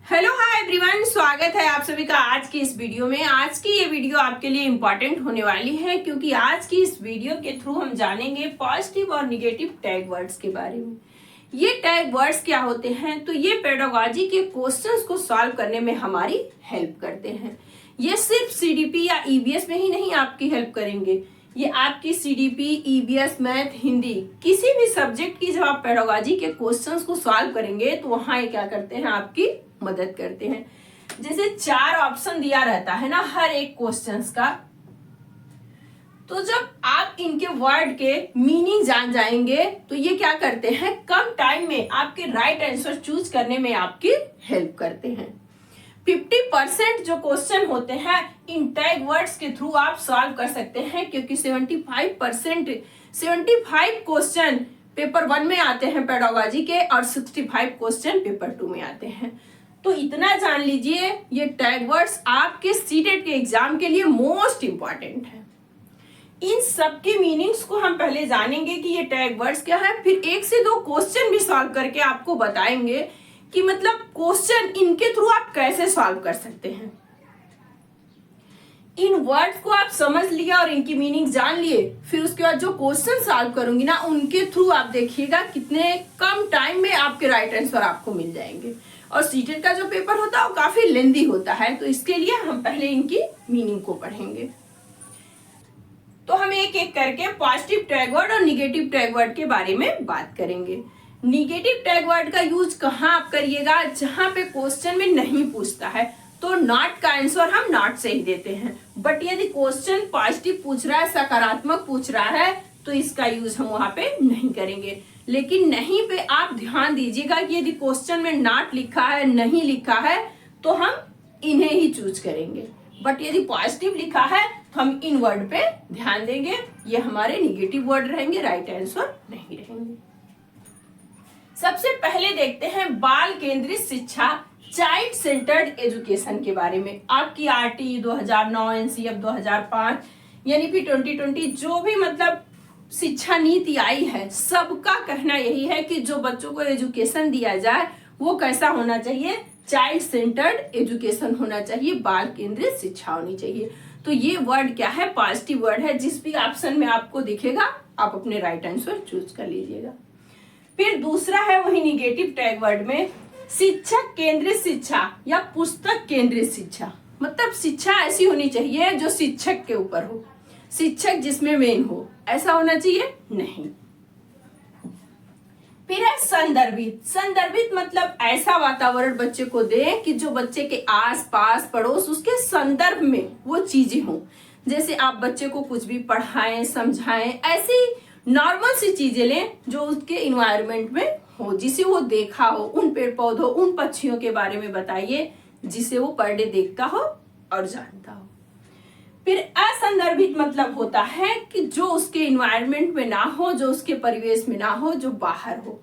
Hello hi everyone, स्वागत है आप सभी का आज की इस वीडियो में। आज की ये वीडियो आपके लिए इम्पोर्टेंट होने वाली है क्योंकि आज की इस वीडियो के थ्रू हम जानेंगे पॉजिटिव और निगेटिव टैग वर्ड्स के बारे में। ये टैग वर्ड्स क्या होते हैं, तो ये पेडागोजी के क्वेश्चंस को सॉल्व करने में हमारी हेल्प करते हैं। ये सिर्फ सीडीपी या ईवीएस में ही नहीं आपकी हेल्प करेंगे, ये आपकी सीडीपी, ईवीएस, मैथ, हिंदी किसी भी सब्जेक्ट की जब आप पेडागोजी के क्वेश्चंस को सॉल्व करेंगे तो वहां ये क्या करते हैं, आपकी मदद करते हैं। जैसे 4 ऑप्शन दिया रहता है ना हर एक क्वेश्चंस का, तो जब आप इनके वर्ड के मीनिंग जान जाएंगे तो ये क्या करते हैं, कम टाइम में आपके राइट आंसर चूज करने में आपकी हेल्प करते हैं। 50% जो क्वेश्चन होते हैं इन टैग वर्ड्स के थ्रू आप सॉल्व कर सकते हैं, क्योंकि 75 क्वेश्चन पेपर 1 में आते हैं पेडागोजी के और 65 क्वेश्चन पेपर 2 में आते हैं। तो इतना जान लीजिए, ये टैग वर्ड्स आपके सीटेट के एग्जाम के लिए मोस्ट इंपॉर्टेंट है। इन सब की मीनिंग्स को हम पहले जानेंगे कि ये टैग वर्ड्स क्या है, फिर 1 से 2 क्वेश्चन भी सॉल्व करके आपको बताएंगे कि मतलब क्वेश्चन इनके थ्रू आप कैसे सॉल्व कर सकते हैं। इन वर्ड्स को आप समझ लिया और इनकी मीनिंग जान लिए, फिर उसके बाद जो क्वेश्चन सॉल्व करूंगी ना उनके थ्रू आप देखिएगा कितने कम टाइम में आपके राइट आंसर आपको मिल जाएंगे। और सीटेट का जो पेपर होता है वो काफी लेंदी होता है, तो इसके लिए हम पहले इनकी मीनिंग को पढ़ेंगे। तो हम एक एक करके पॉजिटिव टैग वर्ड और निगेटिव टैग वर्ड के बारे में बात करेंगे। निगेटिव टैग वर्ड का यूज कहाँ आप करिएगा, जहां पे क्वेश्चन में नहीं पूछता है तो नॉट का आंसर हम नॉट से ही देते हैं, बट यदि क्वेश्चन पॉजिटिव पूछ रहा है, सकारात्मक पूछ रहा है, तो इसका यूज हम वहां पे नहीं करेंगे। लेकिन नहीं पे आप ध्यान दीजिएगा कि यदि क्वेश्चन में नॉट लिखा है, नहीं लिखा है, तो हम इन्हें ही चूज करेंगे, बट यदि पॉजिटिव लिखा है तो हम इन वर्ड पे ध्यान देंगे। ये हमारे निगेटिव वर्ड रहेंगे, राइट आंसर नहीं रहेंगे। सबसे पहले देखते हैं बाल केंद्रित शिक्षा, चाइल्ड सेंटर्ड एजुकेशन के बारे में। आपकी आरटी 2009, एनसीएफ 2005 यानी कि 2020 जो भी मतलब शिक्षा नीति आई है, सबका कहना यही है कि जो बच्चों को एजुकेशन दिया जाए वो कैसा होना चाहिए, चाइल्ड सेंटर्ड एजुकेशन होना चाहिए, बाल केंद्रित शिक्षा होनी चाहिए। तो ये वर्ड क्या है, पॉजिटिव वर्ड है, जिस भी ऑप्शन में आपको दिखेगा आप अपने राइट आंसर चूज कर लीजिएगा। फिर दूसरा है वही निगेटिव टैग वर्ड में शिक्षक केंद्रित शिक्षा या पुस्तक केंद्रित शिक्षा। मतलब शिक्षा ऐसी होनी चाहिए जो शिक्षक के ऊपर हो, शिक्षक जिसमें मेन हो, ऐसा होना चाहिए नहीं। फिर है संदर्भित। संदर्भित मतलब ऐसा वातावरण बच्चे को दे कि जो बच्चे के आस पास पड़ोस उसके संदर्भ में वो चीजें हों। जैसे आप बच्चे को कुछ भी पढ़ाएं, समझाएं, ऐसी नॉर्मल सी चीजें लें जो उसके इन्वायरमेंट में हो, जिसे वो देखा हो, उन पेड़ पौधों, उन पक्षियों के बारे में बताइए जिसे वो पर डे देखता हो और जानता हो। फिर असंदर्भित मतलब होता है कि जो उसके इन्वायरमेंट में ना हो, जो उसके परिवेश में ना हो, जो बाहर हो।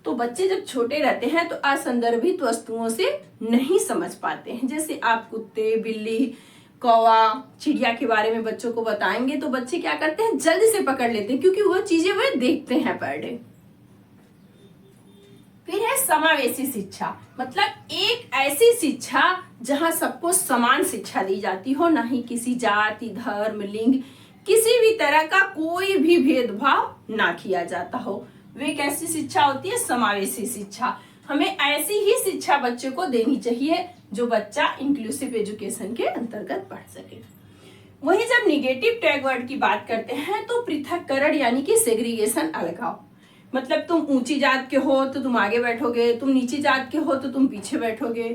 तो बच्चे जब छोटे रहते हैं तो असंदर्भित वस्तुओं से नहीं समझ पाते हैं। जैसे आप कुत्ते, बिल्ली, कौवा, चिड़िया के बारे में बच्चों को बताएंगे तो बच्चे क्या करते हैं, जल्दी से पकड़ लेते हैं, क्योंकि वो चीजें वे देखते हैं पर डे। फिर है समावेशी शिक्षा, मतलब एक ऐसी शिक्षा जहां सबको समान शिक्षा दी जाती हो, ना ही किसी जाति, धर्म, लिंग, किसी भी तरह का कोई भी भेदभाव ना किया जाता हो। वे कैसी शिक्षा होती है, समावेशी शिक्षा। हमें ऐसी ही शिक्षा बच्चे को देनी चाहिए जो बच्चा इंक्लूसिव एजुकेशन के अंतर्गत पढ़ सके। वहीं जब निगेटिव टैग वर्ड की बात करते हैं तो पृथककरण यानी कि सेग्रीगेशन, अलगाव। मतलब तुम ऊंची जात के हो तो तुम आगे बैठोगे, तुम नीची जात के हो तो तुम पीछे बैठोगे,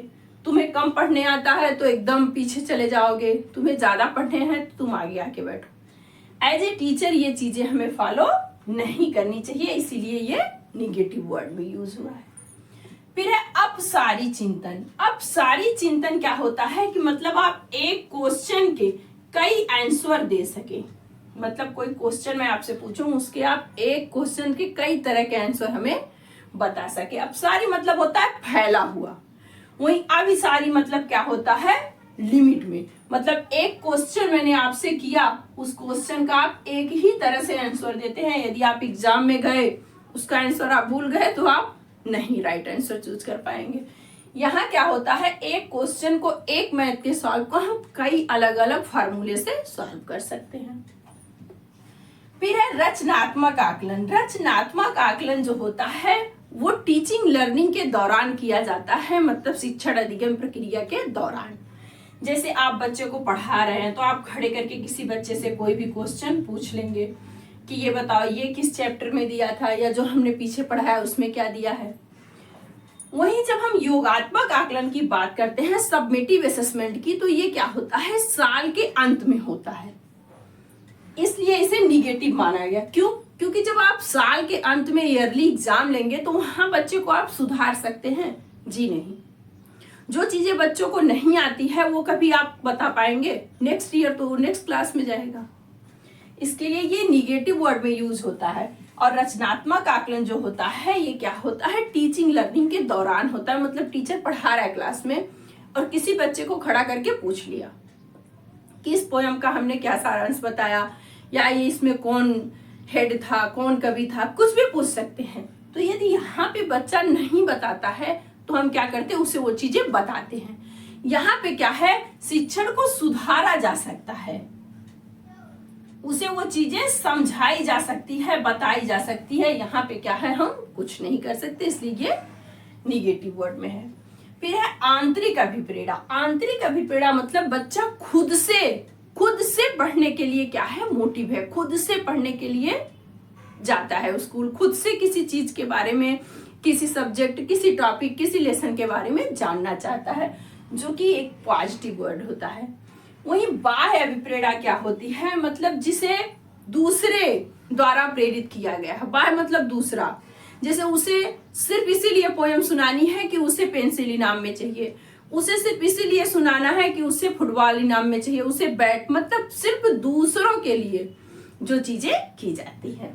तुम्हें कम पढ़ने आता है तो एकदम पीछे चले जाओगे, तुम्हें ज्यादा पढ़ने हैं तो तुम आगे आके बैठो। एज ए टीचर ये चीजें हमें फॉलो नहीं करनी चाहिए, इसीलिए ये निगेटिव वर्ड में यूज हुआ है। फिर है अपसारी चिंतन। अपसारी चिंतन क्या होता है कि मतलब आप एक क्वेश्चन के कई आंसर दे सके। मतलब कोई क्वेश्चन मैं आपसे पूछूं, उसके आप एक क्वेश्चन के कई तरह के आंसर हमें बता सके। अपसारी मतलब होता है फैला हुआ। वहीं अभिसारी मतलब क्या होता है, लिमिट में। मतलब एक क्वेश्चन मैंने आपसे किया, उस क्वेश्चन का आप एक ही तरह से आंसर देते हैं। यदि आप एग्जाम में गए, उसका आंसर आप भूल गए तो आप नहीं राइट आंसर चूज कर पाएंगे। यहाँ क्या होता है, एक क्वेश्चन को, एक मैथ के सॉल्व को हम कई अलग अलग फार्मूले से सॉल्व कर सकते हैं। फिर है रचनात्मक आकलन। रचनात्मक आकलन जो होता है वो टीचिंग लर्निंग के दौरान किया जाता है, मतलब शिक्षण अधिगम प्रक्रिया के दौरान। जैसे आप बच्चे को पढ़ा रहे हैं तो आप खड़े करके किसी बच्चे से कोई भी क्वेश्चन पूछ लेंगे कि ये बताओ ये किस चैप्टर में दिया था, या जो हमने पीछे पढ़ा है उसमें क्या दिया है। वहीं जब हम योगात्मक आकलन की बात करते हैं, सबमिटिव असेसमेंट की, तो ये क्या होता है, साल के अंत में होता है, इसलिए इसे निगेटिव माना गया। क्यों? क्योंकि जब आप साल के अंत में ईयरली एग्जाम लेंगे तो वहां बच्चे को आप सुधार सकते हैं? जी नहीं। जो चीजें बच्चों को नहीं आती है वो कभी आप बता पाएंगे? नेक्स्ट ईयर तो नेक्स्ट क्लास में जाएगा। इसके लिए ये निगेटिव वर्ड में यूज होता है। और रचनात्मक आकलन जो होता है ये क्या होता है, टीचिंग लर्निंग के दौरान होता है। मतलब टीचर पढ़ा रहा है क्लास में और किसी बच्चे को खड़ा करके पूछ लिया कि इस पोयम का हमने क्या सारांश बताया, या ये इसमें कौन हेड था, कौन कवि था, कुछ भी पूछ सकते हैं। तो यदि यहाँ पे बच्चा नहीं बताता है तो हम क्या करते हैं, उसे वो चीजें बताते हैं। यहाँ पे क्या है, शिक्षण को सुधारा जा सकता है, उसे वो चीजें समझाई जा सकती है, बताई जा सकती है। यहाँ पे क्या है, हम कुछ नहीं कर सकते, इसलिए ये निगेटिव वर्ड में है। फिर है आंतरिक अभिप्रेरणा। आंतरिक अभिप्रेरणा मतलब बच्चा खुद से पढ़ने के लिए क्या है, मोटिव है, खुद से पढ़ने के लिए जाता है स्कूल, खुद से किसी चीज के बारे में, किसी सब्जेक्ट, किसी टॉपिक, किसी लेसन के बारे में जानना चाहता है, जो कि एक पॉजिटिव वर्ड होता है। वहीं बाह्य अभिप्रेरणा क्या होती है, मतलब जिसे दूसरे द्वारा प्रेरित किया गया है। बाह्य मतलब दूसरा, जैसे उसे सिर्फ इसीलिए पोयम सुनानी है कि उसे पेंसिल इनाम में चाहिए, उसे सिर्फ इसीलिए सुनाना है कि उसे फुटबॉल इनाम में चाहिए, उसे बैट, मतलब सिर्फ दूसरों के लिए जो चीजें की जाती है।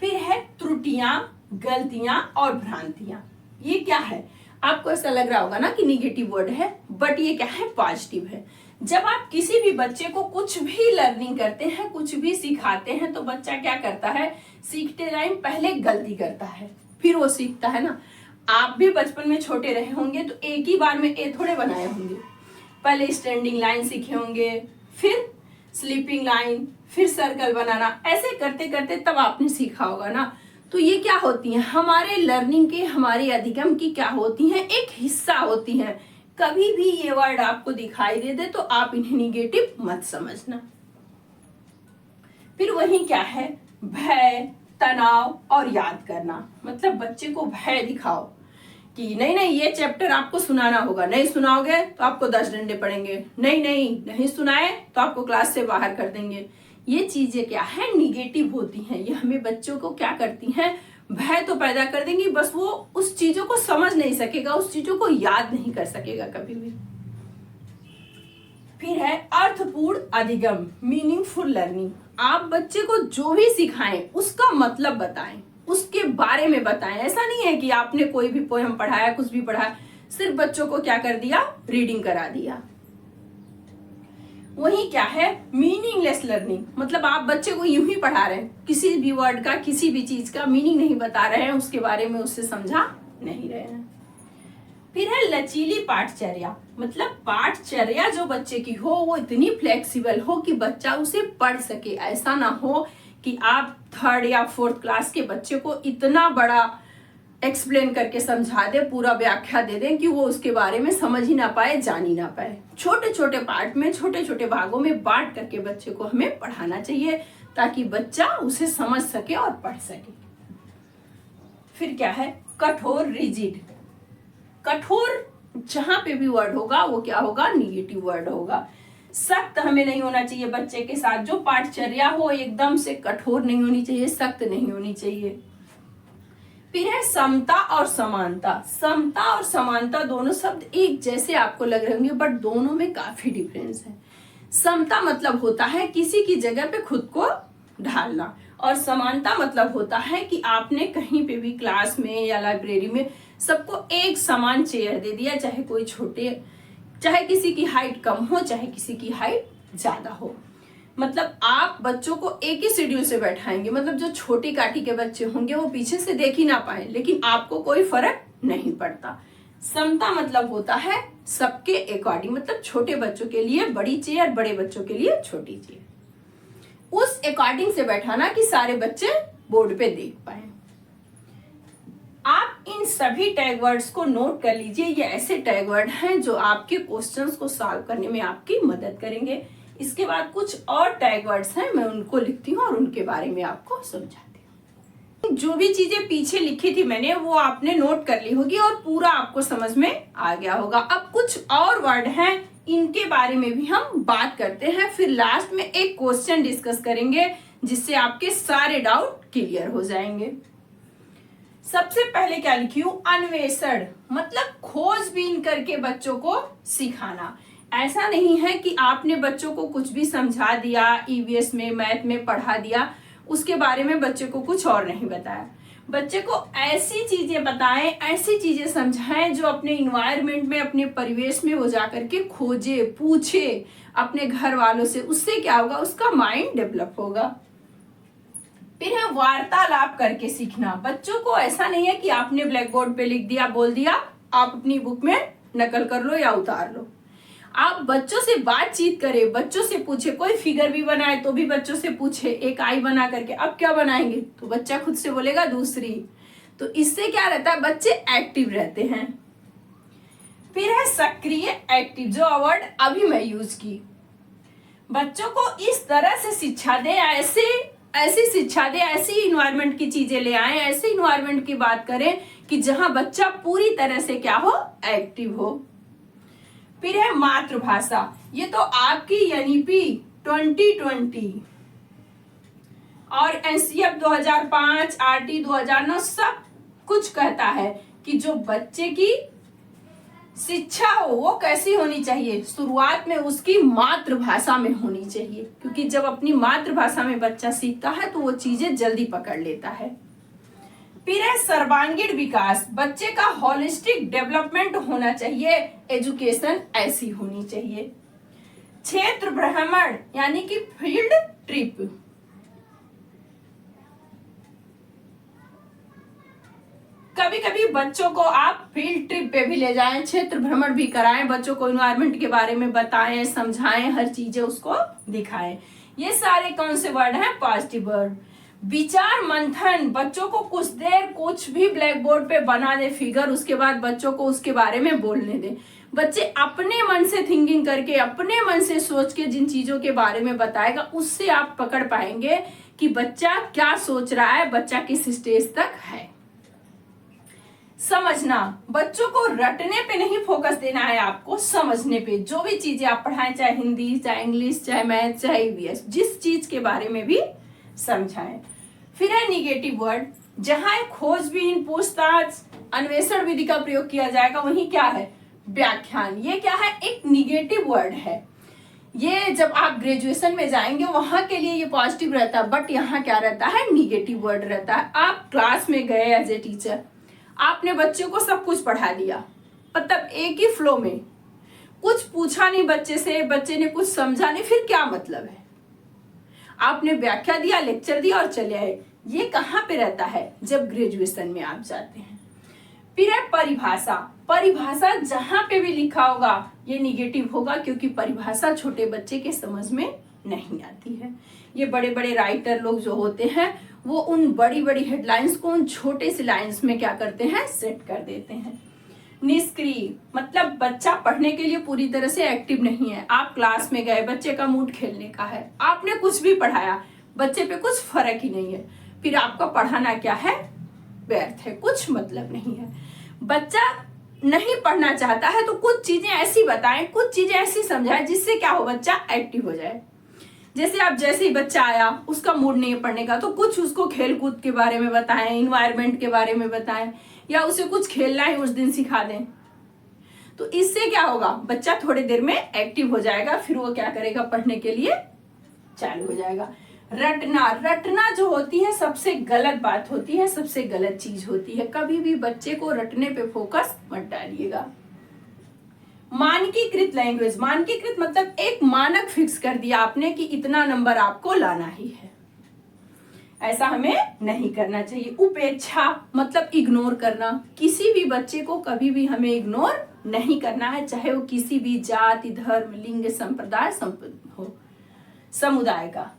फिर है त्रुटियां, गलतियां और भ्रांतियां। ये क्या है, आपको ऐसा लग रहा होगा ना कि निगेटिव वर्ड है, बट ये क्या है, पॉजिटिव है। जब आप किसी भी बच्चे को कुछ भी लर्निंग करते हैं, कुछ भी सिखाते हैं, तो बच्चा क्या करता है, सीखते टाइम पहले गलती करता है, फिर वो सीखता है ना। आप भी बचपन में छोटे रहे होंगे तो एक ही बार में ए थोड़े बनाए होंगे, पहले स्टैंडिंग लाइन सीखे होंगे, फिर स्लीपिंग लाइन, फिर सर्कल बनाना, ऐसे करते करते तब आपने सीखा होगा ना। तो ये क्या होती हैं, हमारे लर्निंग के, हमारे अधिगम की क्या होती हैं, एक हिस्सा होती हैं। कभी भी ये वर्ड आपको दिखाई दे तो आप इन्हें निगेटिव मत समझना। फिर वही क्या है, भय, तनाव और याद करना। मतलब बच्चे को भय दिखाओ कि नहीं नहीं ये चैप्टर आपको सुनाना होगा, नहीं सुनाओगे तो आपको 10 डंडे पड़ेंगे, नहीं सुनाए तो आपको क्लास से बाहर कर देंगे। ये चीजें क्या है, निगेटिव होती हैं। ये हमें बच्चों को क्या करती हैं, भय तो पैदा कर देंगी, बस वो उस चीजों को समझ नहीं सकेगा, उस चीजों को याद नहीं कर सकेगा कभी भी। फिर है अर्थपूर्ण अधिगम, मीनिंगफुल लर्निंग। आप बच्चे को जो भी सिखाएं उसका मतलब बताएं, उसके बारे में बताएं। ऐसा नहीं है कि आपने कोई भी पोयम पढ़ाया, कुछ भी पढ़ाया, सिर्फ बच्चों को क्या कर दिया, रीडिंग करा दिया। वही क्या है, मीनिंगलेस लर्निंग। मतलब आप बच्चे को यूं ही पढ़ा रहे हैं, किसी भी वर्ड का, किसी भी चीज का मीनिंग नहीं बता रहे हैं, उसके बारे में उससे समझा नहीं रहे हैं। फिर है लचीली पाठचर्या। मतलब पाठचर्या जो बच्चे की हो वो इतनी फ्लेक्सिबल हो कि बच्चा उसे पढ़ सके। ऐसा ना हो कि आप 3rd या 4th क्लास के बच्चे को इतना बड़ा एक्सप्लेन करके समझा दे, पूरा व्याख्या दे दें कि वो उसके बारे में समझ ही ना पाए, जान ही ना पाए। छोटे छोटे पार्ट में, छोटे छोटे भागों में बांट करके बच्चे को हमें पढ़ाना चाहिए, ताकि बच्चा उसे समझ सके और पढ़ सके। फिर क्या है, कठोर, रिजिड। कठोर जहां पे भी वर्ड होगा वो क्या होगा, निगेटिव वर्ड होगा। सख्त हमें नहीं होना चाहिए बच्चे के साथ। जो पाठचर्या हो एकदम से कठोर नहीं होनी चाहिए, सख्त नहीं होनी चाहिए। फिर है समता और समानता। समता और समानता दोनों शब्द एक जैसे आपको लग रहे होंगे, बट दोनों में काफी डिफरेंस है। समता मतलब होता है किसी की जगह पे खुद को ढालना, और समानता मतलब होता है कि आपने कहीं पे भी क्लास में या लाइब्रेरी में सबको एक समान चेयर दे दिया, चाहे कोई छोटे, चाहे किसी की हाइट कम हो, चाहे किसी की हाइट ज्यादा हो। मतलब आप बच्चों को एक ही शेड्यूल से बैठाएंगे, मतलब जो छोटी काठी के बच्चे होंगे वो पीछे से देख ही ना पाए, लेकिन आपको कोई फर्क नहीं पड़ता। समता मतलब होता है सबके अकॉर्डिंग, मतलब छोटे बच्चों के लिए बड़ी चेयर, बड़े बच्चों के लिए छोटी चेयर। उस अकॉर्डिंग से बैठाना कि सारे बच्चे बोर्ड पे देख पाए। आप इन सभी टैग वर्ड्स को नोट कर लीजिए। ये ऐसे टैग वर्ड हैं जो आपके क्वेश्चंस को सॉल्व करने में आपकी मदद करेंगे। इसके बाद कुछ और टैग वर्ड्स हैं, मैं उनको लिखती हूँ और उनके बारे में आपको समझाती हूँ। जो भी चीजें पीछे लिखी थी मैंने वो आपने नोट कर ली होगी और पूरा आपको समझ में आ गया होगा। अब कुछ और वर्ड हैं, इनके बारे में भी हम बात करते हैं, फिर लास्ट में एक क्वेश्चन डिस्कस करेंगे जिससे आपके सारे डाउट क्लियर हो जाएंगे। सबसे पहले क्या लिखी हूं? अन्वेषण मतलब खोजबीन करके बच्चों को सिखाना। ऐसा नहीं है कि आपने बच्चों को कुछ भी समझा दिया, ईवीएस में मैथ में पढ़ा दिया, उसके बारे में बच्चे को कुछ और नहीं बताया। बच्चे को ऐसी चीजें बताएं, ऐसी चीजें समझाएं जो अपने इन्वायरमेंट में, अपने परिवेश में वो जाकर के खोजे, पूछे अपने घर वालों से। उससे क्या होगा? उसका माइंड डेवलप होगा। फिर है वार्तालाप करके सीखना। बच्चों को ऐसा नहीं है कि आपने ब्लैक बोर्ड पे लिख दिया, बोल दिया, आप अपनी बुक में नकल कर लो या उतार लो। आप बच्चों से बातचीत करें, बच्चों से पूछे। कोई फिगर भी बनाए तो भी बच्चों से पूछे, एक आई बना करके, अब क्या बनाएंगे? तो बच्चा खुद से बोलेगा दूसरी। तो इससे क्या रहता है? बच्चे एक्टिव रहते हैं। फिर है सक्रिय एक्टिव, जो वर्ड अभी मैं यूज की। बच्चों को इस तरह से शिक्षा दें, ऐसी शिक्षा दे, ऐसी इन्वायरमेंट की चीजें ले आए, ऐसे इन्वायरमेंट की बात करें कि जहां बच्चा पूरी तरह से क्या हो? एक्टिव हो। फिर है मातृभाषा। ये तो आपकी एनईपी 2020 और एनसीएफ 2005, आरटी 2009 सब कुछ कहता है कि जो बच्चे की शिक्षा हो वो कैसी होनी चाहिए? शुरुआत में उसकी मातृभाषा में होनी चाहिए, क्योंकि जब अपनी मातृभाषा में बच्चा सीखता है तो वो चीजें जल्दी पकड़ लेता है। फिर है सर्वांगीण विकास। बच्चे का होलिस्टिक डेवलपमेंट होना चाहिए, एजुकेशन ऐसी होनी चाहिए। क्षेत्र भ्रमण यानी कि फील्ड ट्रिप। कभी कभी बच्चों को आप फील्ड ट्रिप पे भी ले जाएं, क्षेत्र भ्रमण भी कराएं, बच्चों को एनवायरनमेंट के बारे में बताएं, समझाएं, हर चीजें उसको दिखाएं। ये सारे कौन से वर्ड हैं? Positive word. विचार मंथन, बच्चों को कुछ देर कुछ भी ब्लैक बोर्ड पे बना दे फिगर, उसके बाद बच्चों को उसके बारे में बोलने दे। बच्चे अपने मन से थिंकिंग करके, अपने मन से सोच के जिन चीजों के बारे में बताएगा, उससे आप पकड़ पाएंगे कि बच्चा क्या सोच रहा है, बच्चा किस स्टेज तक है। समझना, बच्चों को रटने पे नहीं फोकस देना है, आपको समझने पे। जो भी चीजें आप पढ़ाएं, चाहे हिंदी, चाहे इंग्लिश, चाहे मैथ, चाहे ईवीएस, जिस चीज के बारे में भी समझाएं। फिर है निगेटिव वर्ड, जहां खोजबीन, पूछताछ, अन्वेषण विधि का प्रयोग किया जाएगा, वहीं क्या है? व्याख्यान। ये क्या है? एक निगेटिव वर्ड है। ये जब आप ग्रेजुएशन में जाएंगे वहां के लिए ये पॉजिटिव रहता है, बट यहाँ क्या रहता है? निगेटिव वर्ड रहता है। आप क्लास में गए एज ए टीचर, आपने बच्चों को सब कुछ पढ़ा दिया, मतलब एक ही फ्लो में, कुछ पूछा नहीं बच्चे से, बच्चे ने कुछ समझा नहीं, फिर क्या मतलब है? आपने व्याख्या दिया, लेक्चर दिया और चले आए। ये कहाँ पे रहता है? जब ग्रेजुएशन में आप जाते हैं। फिर है परिभाषा। परिभाषा जहां पे भी लिखा होगा ये निगेटिव होगा, क्योंकि परिभाषा छोटे बच्चे के समझ में नहीं आती है। ये बड़े बड़े राइटर लोग जो होते हैं वो उन बड़ी बड़ी हेडलाइंस को उन छोटे से लाइंस में क्या करते हैं? सेट कर देते हैं। निष्क्रिय मतलब बच्चा पढ़ने के लिए पूरी तरह से एक्टिव नहीं है। आप क्लास में गए, बच्चे का मूड खेलने का है, आपने कुछ भी पढ़ाया, बच्चे पे कुछ फर्क ही नहीं है, फिर आपका पढ़ाना क्या है? व्यर्थ है, कुछ मतलब नहीं है। बच्चा नहीं पढ़ना चाहता है तो कुछ चीजें ऐसी बताएं, कुछ चीजें ऐसी समझाएं जिससे क्या हो? बच्चा एक्टिव हो जाए। जैसे आप जैसे ही बच्चा आया, उसका मूड नहीं है पढ़ने का, तो कुछ उसको खेल कूद के बारे में बताएं, इन्वायरमेंट के बारे में बताएं, या उसे कुछ खेलना ही उस दिन सिखा दें। तो इससे क्या होगा? बच्चा थोड़ी देर में एक्टिव हो जाएगा, फिर वो क्या करेगा? पढ़ने के लिए चालू हो जाएगा। रटना जो होती है सबसे गलत बात होती है, सबसे गलत चीज होती है। कभी भी बच्चे को रटने पे फोकस मत डालिएगा। मानकीकृत लैंग्वेज, मानकीकृत मतलब एक मानक फिक्स कर दिया आपने कि इतना नंबर आपको लाना ही है। ऐसा हमें नहीं करना चाहिए। उपेक्षा मतलब इग्नोर करना, किसी भी बच्चे को कभी भी हमें इग्नोर नहीं करना है, चाहे वो किसी भी जाति, धर्म, लिंग, संप्रदाय हो, समुदाय का।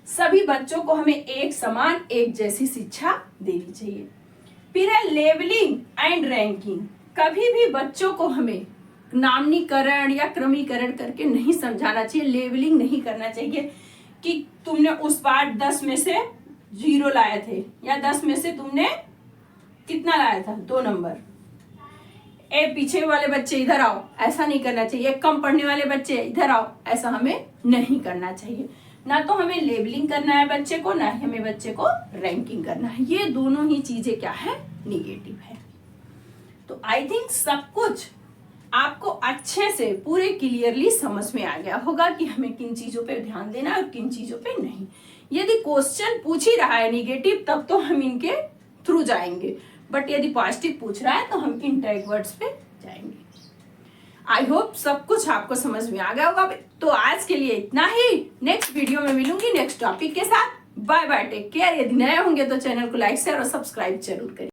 सभी बच्चों को हमें एक समान, एक जैसी शिक्षा देनी चाहिए। फिर है लेवलिंग एंड रैंकिंग। कभी भी बच्चों को हमें नामनीकरण या क्रमीकरण करके नहीं समझाना चाहिए, लेवलिंग नहीं करना चाहिए कि तुमने उस बार 10 में से 0 लाए थे या 10 में से तुमने कितना लाया था, 2 नंबर। ए पीछे वाले बच्चे इधर आओ, ऐसा नहीं करना चाहिए। कम पढ़ने वाले बच्चे इधर आओ, ऐसा हमें नहीं करना चाहिए। ना तो हमें लेबलिंग करना है बच्चे को, ना ही हमें बच्चे को रैंकिंग करना है। ये दोनों ही चीजें क्या है, निगेटिव है। तो आई थिंक सब कुछ आपको अच्छे से पूरे क्लियरली समझ में आ गया होगा कि हमें किन चीजों पे ध्यान देना है और किन चीजों पे नहीं। यदि क्वेश्चन पूछ ही रहा है निगेटिव, तब तो हम इनके थ्रू जाएंगे, बट यदि पॉजिटिव पूछ रहा है तो हम इन टैग वर्ड्स पे जाएंगे। आई होप सब कुछ आपको समझ में आ गया होगा। तो आज के लिए इतना ही। नेक्स्ट वीडियो में मिलूंगी नेक्स्ट टॉपिक के साथ। Bye bye, take care. यदि नए होंगे तो चैनल को लाइक शेयर और सब्सक्राइब जरूर करें।